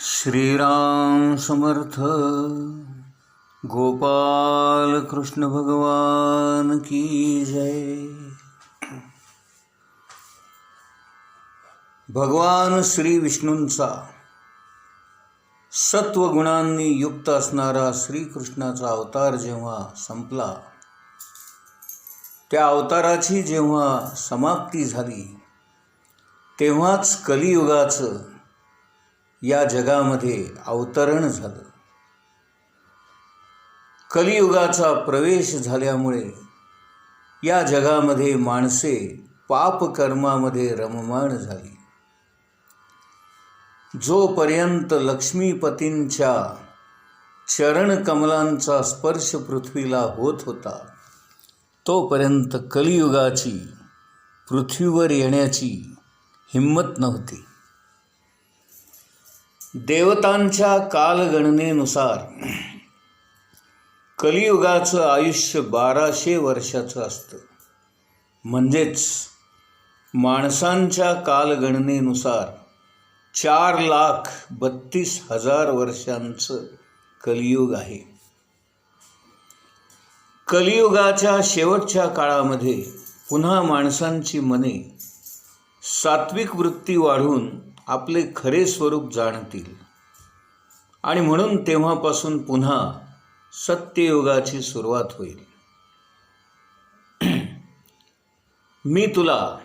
श्रीराम समर्थ. गोपाल कृष्ण भगवान की जय. भगवान श्री विष्णूंचा सत्वगुणांनी युक्त असणारा श्रीकृष्णाचा अवतार जेव्हा संपला, त्या अवताराची जेव्हा समाप्ती झाली, तेव्हाच कलियुगाचं या जगामध्ये अवतरण झालं. कलियुगाचा प्रवेश झाल्यामुळे या जगामध्ये माणसे पापकर्मामध्ये रममाण झाली. जोपर्यंत लक्ष्मीपतींच्या चरणकमलांचा स्पर्श पृथ्वीला होत होता, तोपर्यंत कलियुगाची पृथ्वीवर येण्याची हिम्मत नव्हती. देवतांच्या कालगणनेनुसार कलियुगाचं आयुष्य 1200 वर्षाचं असतं. म्हणजेच माणसांच्या कालगणनेनुसार 4,32,000 वर्षांचं कलियुग आहे. कलियुगाच्या शेवटच्या काळामध्ये पुन्हा माणसांची मने सात्विक वृत्ती वाढून आपले खरे स्वरूप जाणतील आणि म्हणून तेव्हापासून पुन्हा सत्ययुगाची सुरुवात होईल. मी तुला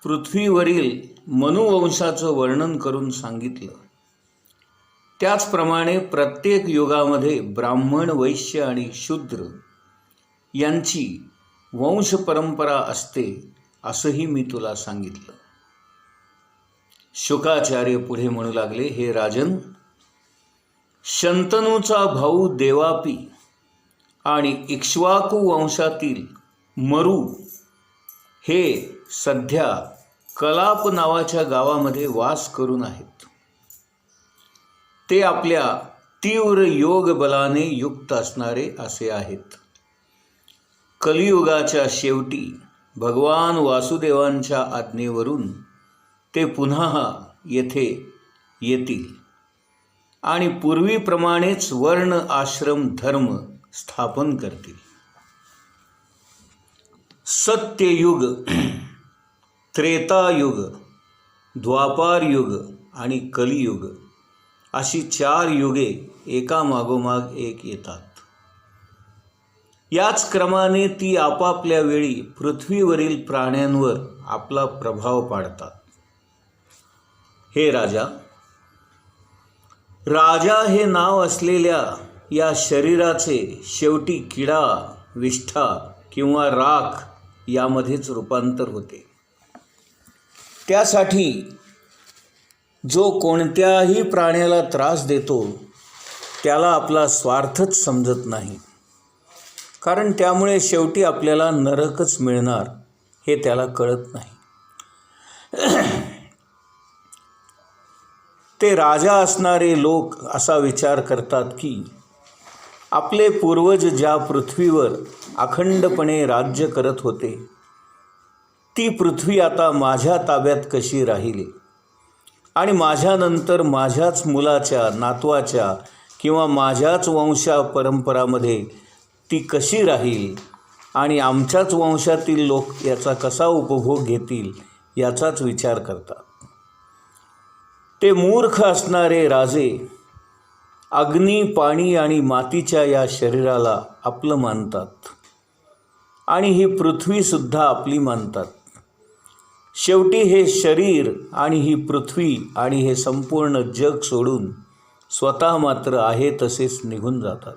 पृथ्वीवरील मनुवंशाचं वर्णन करून सांगितलं. त्याचप्रमाणे प्रत्येक युगामध्ये ब्राह्मण, वैश्य आणि शूद्र यांची वंशपरंपरा असते असंही मी तुला सांगितलं. शुकाचार्य पुढे म्हणू लागले, हे राजन, शंतनूचा भाऊ देवापी आणि इक्ष्वाकू वंशातील मरू हे सध्या कलाप नावाच्या गावामध्ये वास करून आहेत. ते आपल्या तीव्र योग बलाने युक्त असणारे असे आहेत. कलियुगाच्या शेवटी भगवान वासुदेवांच्या आज्ञेवरून ते पुन्हा येथे येतील आणि पूर्वीप्रमाणेच वर्ण आश्रम धर्म स्थापन करतील. सत्ययुग, त्रेतायुग, द्वापारयुग आणि कलियुग अशी 4 युगे एकामागोमाग एक येतात. याच क्रमाने ती आपापल्या वेळी पृथ्वीवरील प्राण्यांवर आपला प्रभाव पाडतात. हे राजा, राजा हे नाव असलेल्या या शरीराचे शेवटी किडा, विष्ठा किंवा राख यामध्येच रूपांतर होते. त्यासाठी जो कोणत्याही प्राण्याला त्रास देतो त्याला आपला स्वार्थच समजत नाही, कारण त्यामुळे शेवटी आपल्याला नरकच मिळणार हे त्याला कळत नाही. ते राजा असणारे लोक असा विचार करतात की आपले पूर्वज ज्या पृथ्वीवर अखंडपणे राज्य करत होते, ती पृथ्वी आता माझ्या ताब्यात कशी राहील आणि माझ्यानंतर माझ्याच मुलाच्या, नातवाच्या किंवा माझ्याच वंशा परंपरामध्ये ती कशी राहील आणि आमच्याच वंशातील लोक याचा कसा उपभोग घेतील याचाच विचार करतात. ते मूर्ख असणारे राजे अग्नी, पाणी आणि मातीच्या या शरीराला आपलं मानतात आणि ही पृथ्वीसुद्धा आपली मानतात. शेवटी हे शरीर आणि ही पृथ्वी आणि हे संपूर्ण जग सोडून स्वतः मात्र आहे तसेच निघून जातात.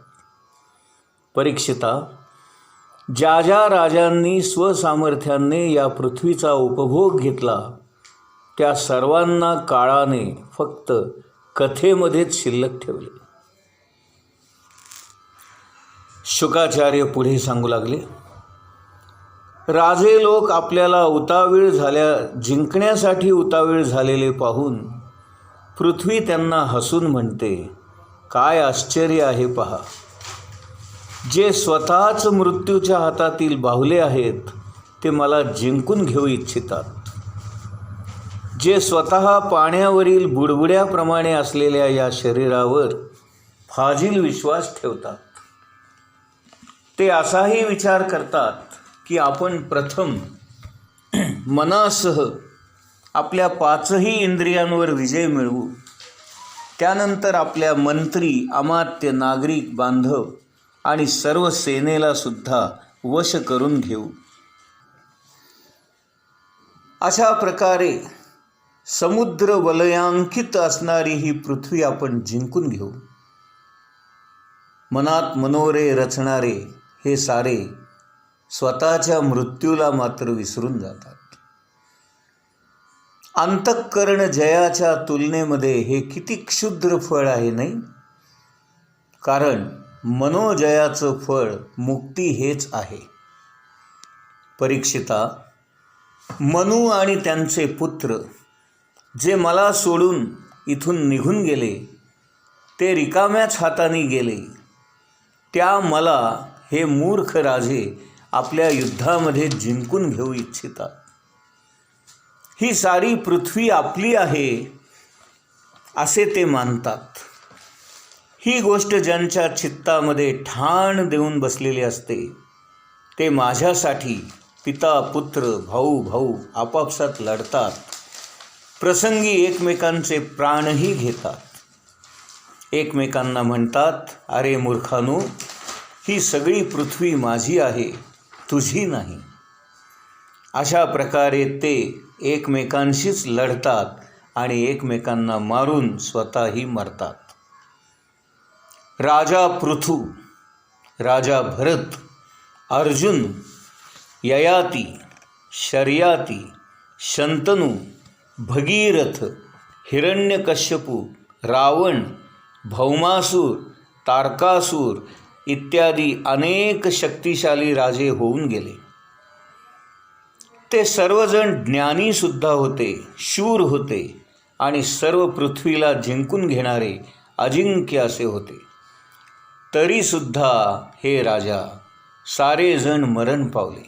परीक्षिता, ज्या ज्या राजांनी स्वसामर्थ्याने या पृथ्वीचा उपभोग घेतला त्या सर्वांना काळाने फक्त कथेमध्येच शिल्लक ठेवले. शुकाचार्य पुढे सांगू लागले, राजे लोक आपल्याला जिंकण्यासाठी उतावीळ झालेले पाहून पृथ्वी त्यांना हसून म्हणते, काय आश्चर्य आहे पहा. जे स्वतःच मृत्यूच्या हातातील बाहुले आहेत ते मला जिंकून घेऊ इच्छितात. जे स्वतः पाण्यावरील बुडबुड्याप्रमाणे असलेल्या या शरीरावर फाजील विश्वास ठेवतात, ते असाही विचार करतात की आपण प्रथम मनासह आपल्या 5ही इंद्रियांवर विजय मिळवू, त्यानंतर आपल्या मंत्री, अमात्य, नागरिक, बांधव आणि सर्व सेनेला सुद्धा वश करून घेऊ. अशा प्रकारे समुद्र वलयांकित असणारी ही पृथ्वी आपण जिंकून घेऊ. मनात मनोरे रचणारे हे सारे स्वतःच्या मृत्यूला मात्र विसरून जातात. अंतःकरण जयाच्या तुलनेमध्ये हे किती क्षुद्र फळ आहे, नाही? कारण मनोजयाचं फळ मुक्ती हेच आहे. परीक्षिता, मनू आणि त्यांचे पुत्र जे मला सोडून इथून निघून गेले, ते रिकाम्याच हाताने गेले. त्या मला हे मूर्ख राजे आपल्या युद्धामध्ये जिंकून घेऊ इच्छितात. ही सारी पृथ्वी आपली आहे असे ते मानतात. ही गोष्ट ज्यांच्या चित्तामध्ये ठाण देऊन बसलेली असते, ते माझ्यासाठी पिता पुत्र, भाऊ भाऊ आपापसात लढतात. प्रसंगी एकमेकांचे प्राणही घेतात. एकमेकांना म्हणतात, अरे मूर्खानो, ही सगळी पृथ्वी माझी आहे, तुझी नाही. अशा प्रकारे ते एकमेकांशीच लढतात आणि एकमेकांना मारून स्वतःही मरतात. राजा पृथु, राजा भरत, अर्जुन, ययाती, शर्याती, शंतनू, भगीरथ, हिरण्यकश्यपू, रावण, भौमासूर, तारकासूर इत्यादी अनेक शक्तिशाली राजे होऊन गेले. ते सर्वजण ज्ञानीसुद्धा होते, शूर होते आणि सर्व पृथ्वीला जिंकून घेणारे अजिंक्य असे होते. तरीसुद्धा हे राजा सारेजण मरण पावले.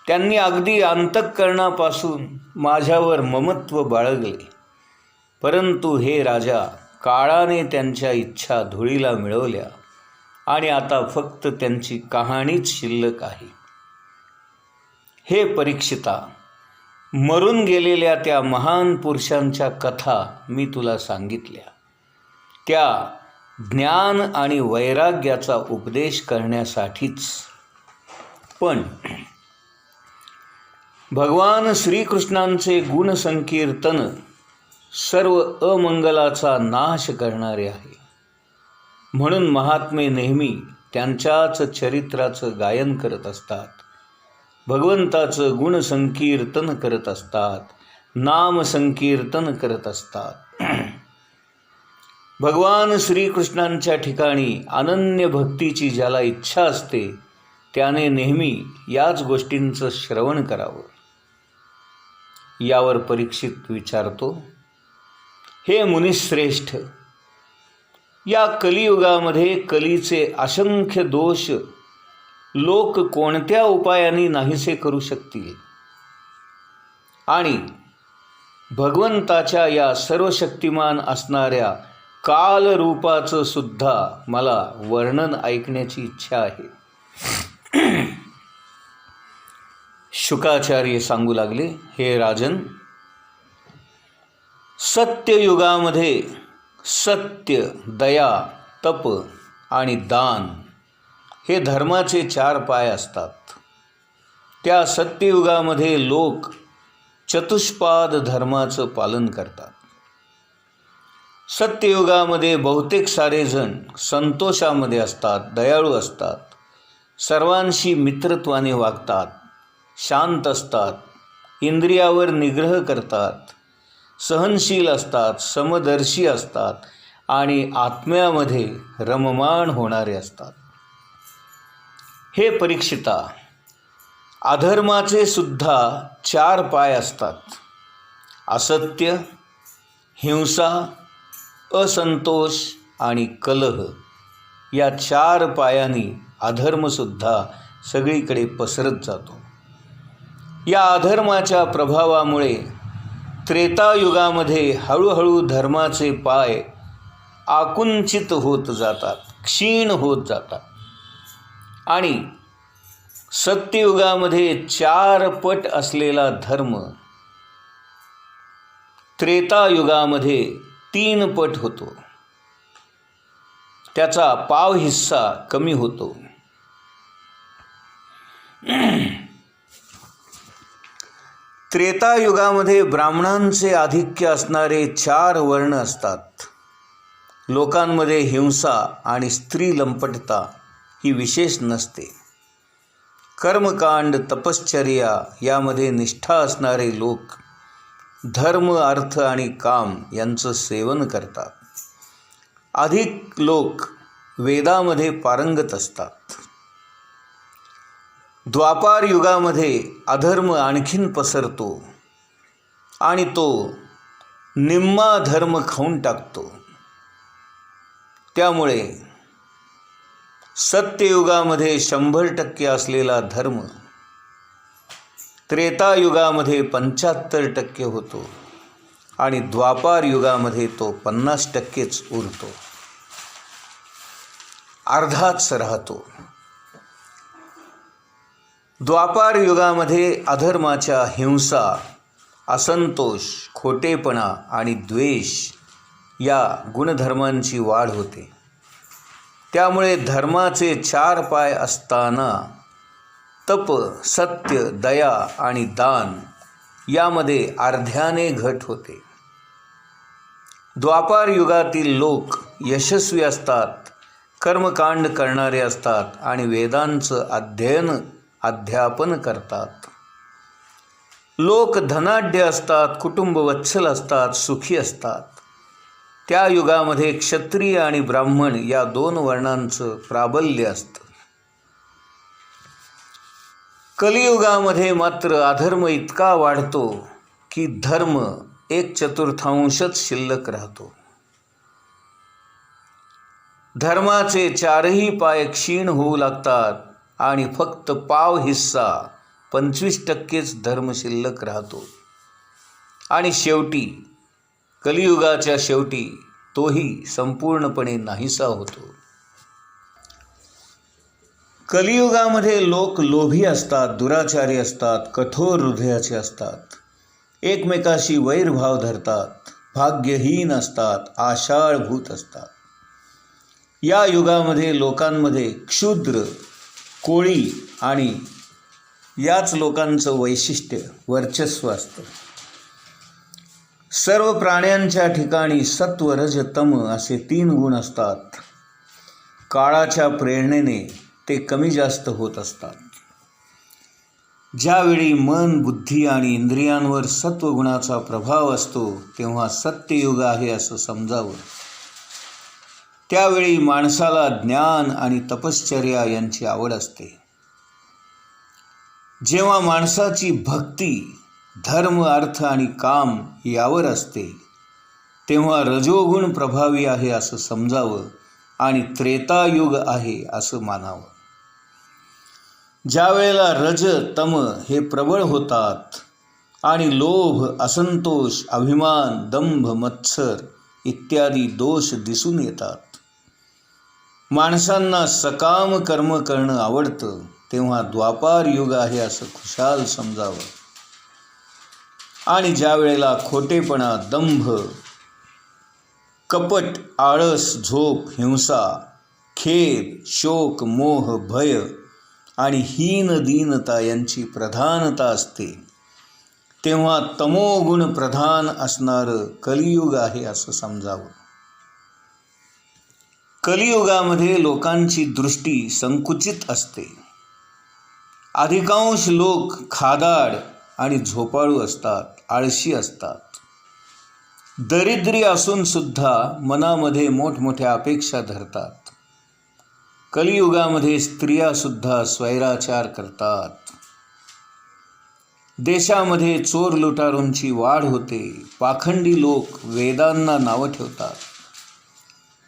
त्यांनी अगदी अंतःकरणापासून माझ्यावर ममत्व बाळगले. परंतु हे राजा, काळाने त्यांच्या इच्छा धुळीला मिळवल्या आणि आता फक्त त्यांची कहाणीच शिल्लक आहे. हे परीक्षिता, मरून गेलेल्या त्या महान पुरुषांच्या कथा मी तुला सांगितल्या. त्या ज्ञान आणि वैराग्याचा उपदेश करण्यासाठीच. पण भगवान श्रीकृष्णांचे गुणसंकीर्तन सर्व अमंगलाचा नाश करणारे आहे. म्हणून महात्मे नेहमी त्यांच्याच चरित्राचं गायन करत असतात, भगवंताचं गुणसंकीर्तन करत असतात, नामसंकीर्तन करत असतात. भगवान श्रीकृष्णांच्या ठिकाणी अनन्य भक्तीची ज्याला इच्छा असते, त्याने नेहमी याच गोष्टींचं श्रवण करावं. यावर परीक्षित विचारतो, हे मुनिश्रेष्ठ, या कलियुगामध्ये कलीचे असंख्य दोष लोक कोणत्या उपायांनी नाहीसे करू शकतील आणि भगवंताच्या या सर्वशक्तिमान असणाऱ्या कालरूपाचं सुद्धा मला वर्णन ऐकण्याची इच्छा आहे. शुकाचार्य सांगू लागले, हे राजन, सत्ययुगामध्ये सत्य, दया, तप आणि दान हे धर्माचे 4 पाय असतात. त्या सत्ययुगामध्ये लोक चतुष्पाद धर्माचं पालन करतात. सत्ययुगामध्ये बहुतेक सारेजण संतोषामध्ये असतात, दयाळू असतात, सर्वांशी मित्रत्वाने वागतात, शांत असतात, इंद्रियावर निग्रह करतात, सहनशील असतात, समदर्शी असतात आणि आत्म्यामध्ये रममाण होणारे असतात. हे परीक्षिता, अधर्माचे सुद्धा 4 पाय असतात. असत्य, हिंसा, असंतोष आणि कलह या 4 पायांनी अधर्मसुद्धा सगळीकडे पसरत जातो. या अधर्माच्या प्रभावामुळे त्रेतायुगामध्ये हळूहळू धर्माचे पाय आकुंचित होत जातात, क्षीण होत जातात आणि सत्ययुगामध्ये 4 पट असलेला धर्म त्रेतायुगामध्ये 3 पट होतो, त्याचा पाव हिस्सा कमी होतो. त्रेतायुगामध्ये ब्राह्मणांचे आधिक्य असणारे 4 वर्ण असतात. लोकांमध्ये हिंसा आणि स्त्री लंपटता ही विशेष नसते. कर्मकांड, तपश्चर्या यामध्ये निष्ठा असणारे लोक धर्म, अर्थ आणि काम यांचं सेवन करतात. अधिक लोक वेदामध्ये पारंगत असतात. द्वापार युगामध्ये अधर्म आणखीन पसरतो आणि तो निम्मा धर्म खाऊन टाकतो. त्यामुळे सत्ययुगामध्ये 100% असलेला धर्म त्रेतायुगामध्ये 75% होतो आणि द्वापार युगामध्ये तो 50%च उरतो, अर्धाच राहतो. द्वापार युगामध्ये अधर्माच्या हिंसा, असंतोष, खोटेपणा आणि द्वेष या गुणधर्मांची वाढ होते. त्यामुळे धर्माचे 4 पाय असताना तप, सत्य, दया आणि दान यामध्ये अर्ध्याने घट होते. द्वापार युगातील लोक यशस्वी असतात, कर्मकांड करणारे असतात आणि वेदांचं अध्यापन करतात. लोक धनाढ्य असतात, कुटुंबवत्सल असतात, सुखी असतात. त्या युगामध्ये क्षत्रिय आणि ब्राह्मण या 2 वर्णांचं प्राबल्य असतं. कलियुगामध्ये मात्र अधर्म इतका वाढतो की धर्म 1/4 शिल्लक राहतो. धर्माचे 4ही पाय क्षीण होऊ लागतात आणि फक्त पाव हिस्सा 25%च धर्म शिल्लक राहतो आणि शेवटी कलियुगाच्या शेवटी तोही संपूर्णपणे नाहीसा होतो. कलियुगामध्ये लोक लोभी असतात, दुराचारी असतात, कठोर हृदयाचे असतात, एकमेकाशी वैरभाव धरतात, भाग्यहीन असतात, आशाळभूत असतात. या युगामध्ये लोकांमध्ये क्षुद्र, कोळी आणि याच लोकांचं वैशिष्ट्य वर्चस्व असतं. सर्व प्राण्यांच्या ठिकाणी सत्व, रज, तम असे 3 गुण असतात. काळाच्या प्रेरणेने ते कमी जास्त होत असतात. ज्यावेळी मन, बुद्धी आणि इंद्रियांवर सत्वगुणाचा प्रभाव असतो तेव्हा सत्ययुग आहे असं समजावं. त्यावेळी माणसाला ज्ञान आणि तपश्चर्या यांची आवड असते. जेव्हा माणसाची भक्ती धर्म, अर्थ आणि काम यावर असते तेव्हा रजोगुण प्रभावी आहे असं समजावं आणि त्रेतायुग आहे असं मानावं. ज्या वेळेला रज, तम हे प्रबळ होतात आणि लोभ, असंतोष, अभिमान, दंभ, मत्सर इत्यादी दोष दिसून येतात, माणसांना सकाम कर्म करणं आवडतं, तेव्हा द्वापार युग आहे असं खुशाल समजावं. आणि ज्या वेळेला खोटेपणा, दंभ, कपट, आळस, झोप, हिंसा, खेद, शोक, मोह, भय आणि हीन दीनता यांची प्रधानता असते तेव्हा तमोगुण प्रधान असणारं कलियुग आहे असं समजावं. कलियुगामध्ये लोकांची दृष्टी संकुचित असते. अधिकांश लोक खादाड आणि झोपाळू असतात, आळशी असतात. दरिद्री असून सुद्धा मनामध्ये मोठमोठ्या अपेक्षा धरतात. कलियुगामध्ये स्त्रियासुद्धा स्वैराचार करतात. देशामध्ये चोर लुटारूंची वाढ होते. पाखंडी लोक वेदांना नावं ठेवतात.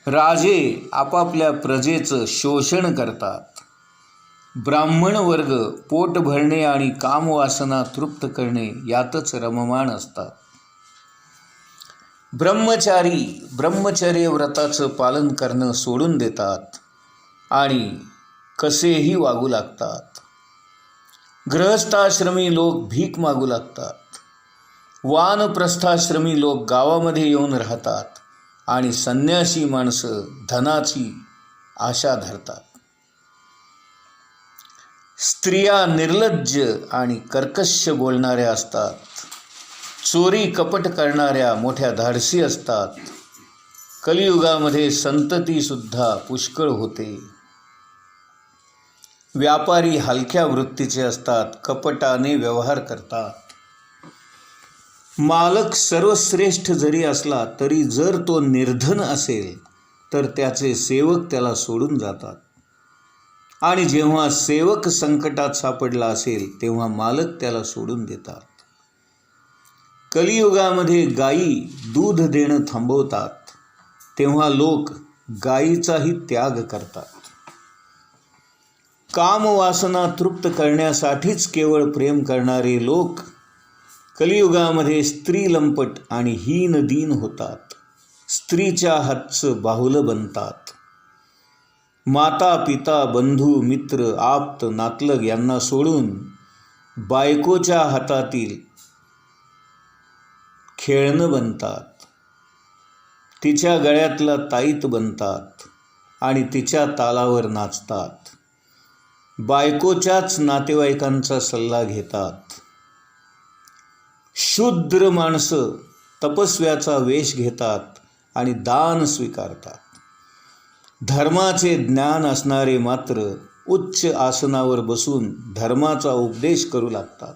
राजे आपापल्या प्रजेचं शोषण करतात. ब्राह्मण वर्ग पोट भरणे आणि कामवासना तृप्त करणे यातच रममाण असतात. ब्रह्मचारी ब्रह्मचर्य व्रताचं पालन करणं सोडून देतात आणि कसेही वागू लागतात. गृहस्थाश्रमी लोक भीक मागू लागतात. वानप्रस्थाश्रमी लोक गावामध्ये येऊन राहतात आणि संन्यासी माणसं धनाची आशा धरतात. स्त्रिया निर्लज्ज आणि कर्कश बोलणाऱ्या असतात. चोरी कपट करणाऱ्या मोठ्या धाडसी असतात. कलियुगामध्ये संततीसुद्धा पुष्कळ होते. व्यापारी हलक्या वृत्तीचे असतात, कपटाने व्यवहार करतात. मालक सर्वश्रेष्ठ जरी असला तरी जर तो निर्धन असेल तर त्याचे सेवक त्याला सोडून जातात. आणि जेव्हा सेवक संकटात सापडला असेल तेव्हा मालक त्याला सोडून देतात. कलियुगामध्ये गायी दूध देणं थांबवतात तेव्हा लोक गायीचाही त्याग करतात. कामवासना तृप्त करण्यासाठीच केवळ प्रेम करणारे लोक कलियुगामध्ये स्त्रीलंपट आणि हीनदीन होतात. स्त्रीच्या हातचं बाहुलं बनतात. माता पिता बंधू मित्र आप्त नातलग यांना सोडून बायकोच्या हातातील खेळणं बनतात. तिच्या गळ्यातला ताईत बनतात आणि तिच्या तालावर नाचतात. बायकोच्याच नातेवाईकांचा सल्ला घेतात. शूद्र माणसं तपस्व्याचा वेश घेतात आणि दान स्वीकारतात. धर्माचे ज्ञान असणारे मात्र उच्च आसनावर बसून धर्माचा उपदेश करू लागतात.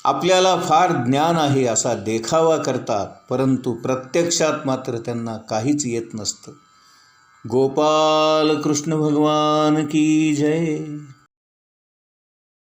आपल्याला फार ज्ञान आहे असा देखावा करतात, परंतु प्रत्यक्षात मात्र त्यांना काहीच येत नसतं. गोपाल कृष्ण भगवान की जय.